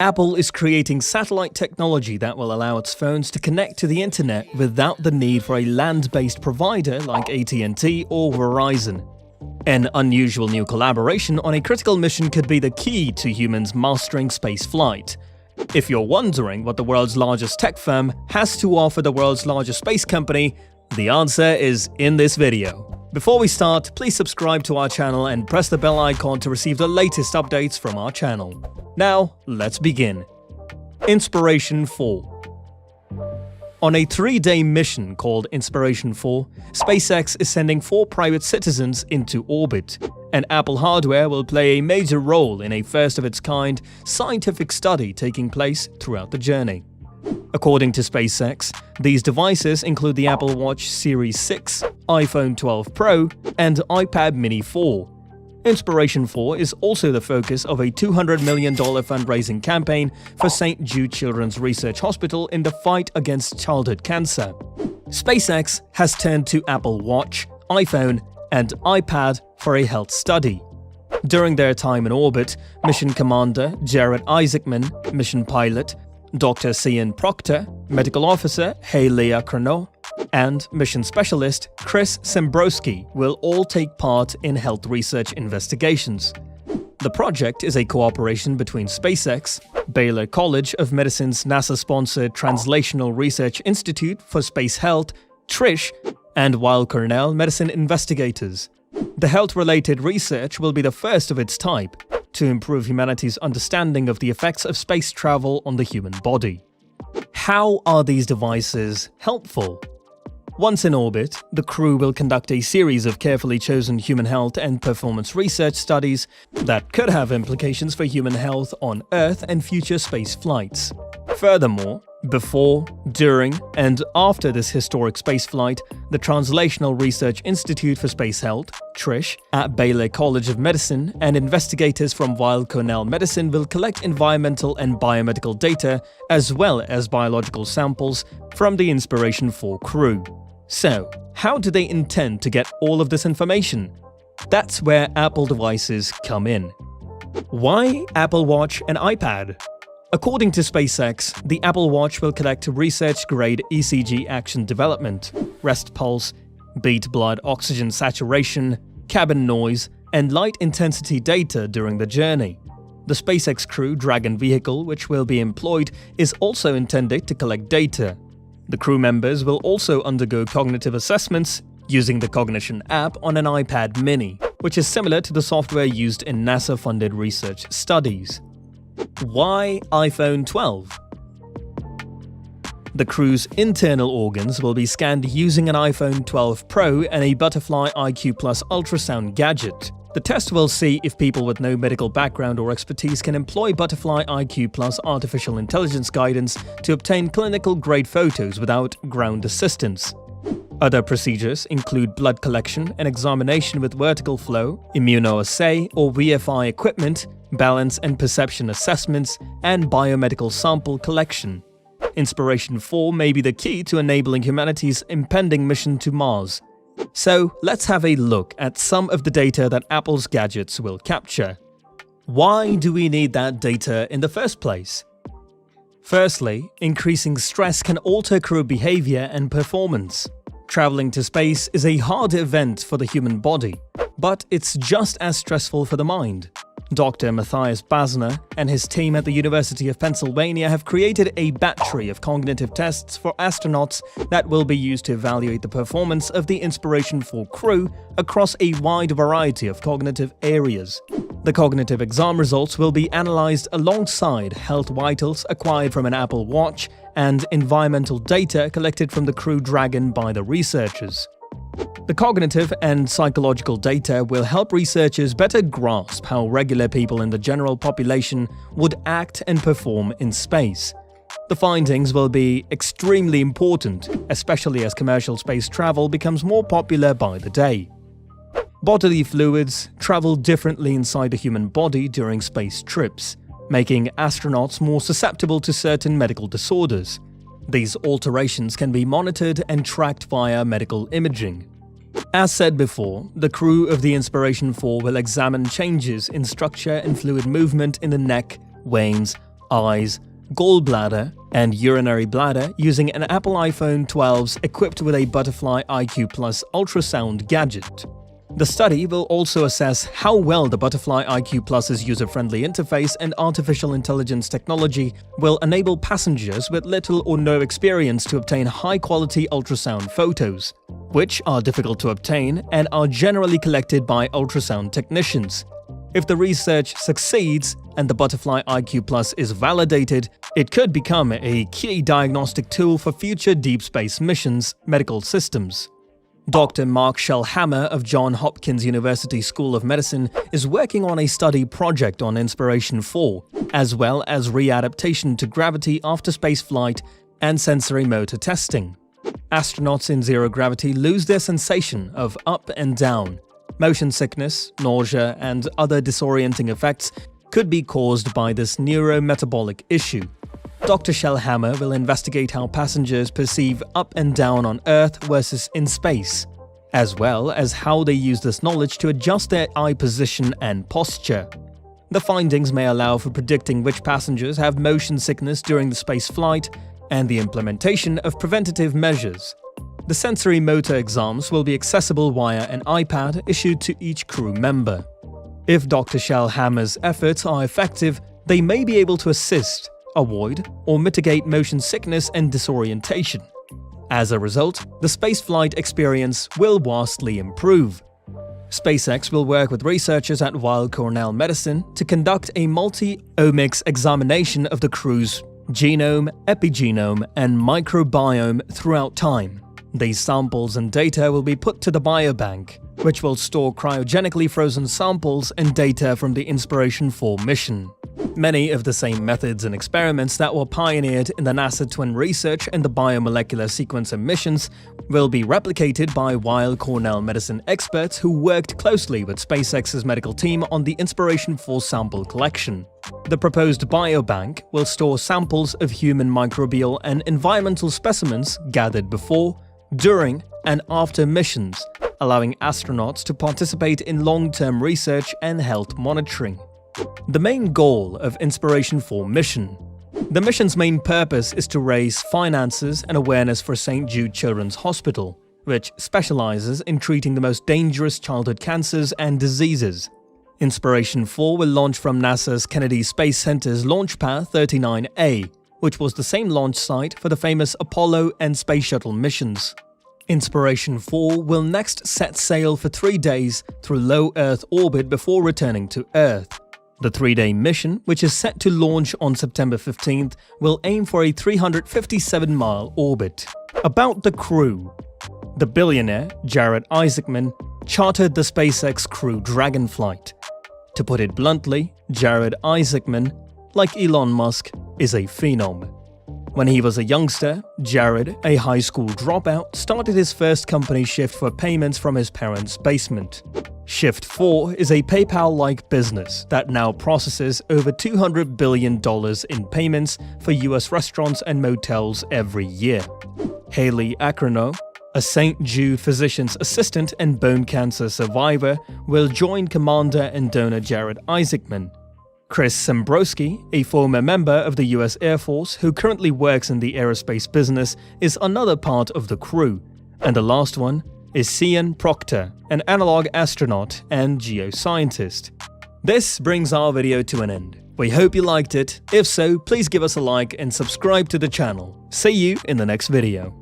Apple is creating satellite technology that will allow its phones to connect to the internet without the need for a land-based provider like AT&T or Verizon. An unusual new collaboration on a critical mission could be the key to humans mastering space flight. If you're wondering what the world's largest tech firm has to offer the world's largest space company, the answer is in this video. Before we start, please subscribe to our channel and press the bell icon to receive the latest updates from our channel. Now, let's begin. Inspiration 4. On a 3-day mission called Inspiration 4, SpaceX is sending 4 private citizens into orbit, and Apple hardware will play a major role in a first-of-its-kind scientific study taking place throughout the journey. According to SpaceX, these devices include the Apple Watch Series 6, iPhone 12 Pro, and iPad Mini 4. Inspiration 4 is also the focus of a $200 million fundraising campaign for St. Jude Children's Research Hospital in the fight against childhood cancer. SpaceX has turned to Apple Watch, iPhone, and iPad for a health study. During their time in orbit, Mission Commander Jared Isaacman, Mission Pilot Dr. Cian Proctor, Medical Officer Leah Crono, and Mission Specialist Chris Sembrowski will all take part in health research investigations. The project is a cooperation between SpaceX, Baylor College of Medicine's NASA-sponsored Translational Research Institute for Space Health, TRISH, and Weill Cornell Medicine investigators. The health-related research will be the first of its type to improve humanity's understanding of the effects of space travel on the human body. How are these devices helpful? Once in orbit, the crew will conduct a series of carefully chosen human health and performance research studies that could have implications for human health on Earth and future space flights. Furthermore, before, during, and after this historic spaceflight, the Translational Research Institute for Space Health, TRISH, at Baylor College of Medicine and investigators from Weill Cornell Medicine will collect environmental and biomedical data as well as biological samples from the Inspiration 4 crew. So, how do they intend to get all of this information? That's where Apple devices come in. Why Apple Watch and iPad? According to SpaceX, the Apple Watch will collect research-grade ECG action development, rest pulse, beat blood oxygen saturation, cabin noise, and light intensity data during the journey. The SpaceX Crew Dragon vehicle, which will be employed, is also intended to collect data. The crew members will also undergo cognitive assessments using the Cognition app on an iPad mini, which is similar to the software used in NASA-funded research studies. Why iPhone 12? The crew's internal organs will be scanned using an iPhone 12 Pro and a Butterfly iQ Plus ultrasound gadget. The test will see if people with no medical background or expertise can employ Butterfly iQ Plus artificial intelligence guidance to obtain clinical-grade photos without ground assistance. Other procedures include blood collection and examination with vertical flow, immunoassay or VFI equipment, balance and perception assessments, and biomedical sample collection. Inspiration 4 may be the key to enabling humanity's impending mission to Mars. So, let's have a look at some of the data that Apple's gadgets will capture. Why do we need that data in the first place? Firstly, increasing stress can alter crew behavior and performance. Traveling to space is a hard event for the human body, but it's just as stressful for the mind. Dr. Matthias Basner and his team at the University of Pennsylvania have created a battery of cognitive tests for astronauts that will be used to evaluate the performance of the Inspiration 4 crew across a wide variety of cognitive areas. The cognitive exam results will be analyzed alongside health vitals acquired from an Apple Watch and environmental data collected from the Crew Dragon by the researchers. The cognitive and psychological data will help researchers better grasp how regular people in the general population would act and perform in space. The findings will be extremely important, especially as commercial space travel becomes more popular by the day. Bodily fluids travel differently inside the human body during space trips, making astronauts more susceptible to certain medical disorders. These alterations can be monitored and tracked via medical imaging. As said before, the crew of the Inspiration 4 will examine changes in structure and fluid movement in the neck, veins, eyes, gallbladder, and urinary bladder using an Apple iPhone 12s equipped with a Butterfly iQ Plus ultrasound gadget. The study will also assess how well the Butterfly iQ Plus's user-friendly interface and artificial intelligence technology will enable passengers with little or no experience to obtain high-quality ultrasound photos, which are difficult to obtain and are generally collected by ultrasound technicians. If the research succeeds and the Butterfly iQ Plus is validated, it could become a key diagnostic tool for future deep space missions, medical systems. Dr. Mark Shellhammer of Johns Hopkins University School of Medicine is working on a study project on Inspiration 4, as well as readaptation to gravity after spaceflight and sensory motor testing. Astronauts in zero gravity lose their sensation of up and down. Motion sickness, nausea, and other disorienting effects could be caused by this neurometabolic issue. Dr. Shellhammer will investigate how passengers perceive up and down on Earth versus in space, as well as how they use this knowledge to adjust their eye position and posture. The findings may allow for predicting which passengers have motion sickness during the space flight and the implementation of preventative measures. The sensory motor exams will be accessible via an iPad issued to each crew member. If Dr. Shellhammer's efforts are effective, they may be able to assist, avoid, or mitigate motion sickness and disorientation. As a result, the spaceflight experience will vastly improve. SpaceX will work with researchers at Weill Cornell Medicine to conduct a multi-omics examination of the crew's genome, epigenome, and microbiome throughout time. These samples and data will be put to the biobank, which will store cryogenically frozen samples and data from the Inspiration 4 mission. Many of the same methods and experiments that were pioneered in the NASA Twin research and the biomolecular sequencer missions will be replicated by Weill Cornell Medicine experts who worked closely with SpaceX's medical team on the Inspiration 4 sample collection. The proposed biobank will store samples of human microbial and environmental specimens gathered before, during, and after missions, allowing astronauts to participate in long-term research and health monitoring. The main goal of Inspiration 4 mission. The mission's main purpose is to raise finances and awareness for St. Jude Children's Hospital, which specializes in treating the most dangerous childhood cancers and diseases. Inspiration 4 will launch from NASA's Kennedy Space Center's Launch Pad 39A, which was the same launch site for the famous Apollo and Space Shuttle missions. Inspiration 4 will next set sail for 3 days through low Earth orbit before returning to Earth. The 3-day mission, which is set to launch on September 15th, will aim for a 357-mile orbit. About the crew. The billionaire, Jared Isaacman, chartered the SpaceX Crew Dragonflight. To put it bluntly, Jared Isaacman, like Elon Musk, is a phenom. When he was a youngster, Jared, a high school dropout, started his first company Shift for payments from his parents' basement. Shift 4 is a PayPal-like business that now processes over $200 billion in payments for US restaurants and motels every year. Haley Acrono, a St. Jude physician's assistant and bone cancer survivor, will join Commander and donor Jared Isaacman. Chris Sembrowski, a former member of the US Air Force who currently works in the aerospace business, is another part of the crew. And the last one is Cian Proctor, an analog astronaut and geoscientist. This brings our video to an end. We hope you liked it. If so, please give us a like and subscribe to the channel. See you in the next video.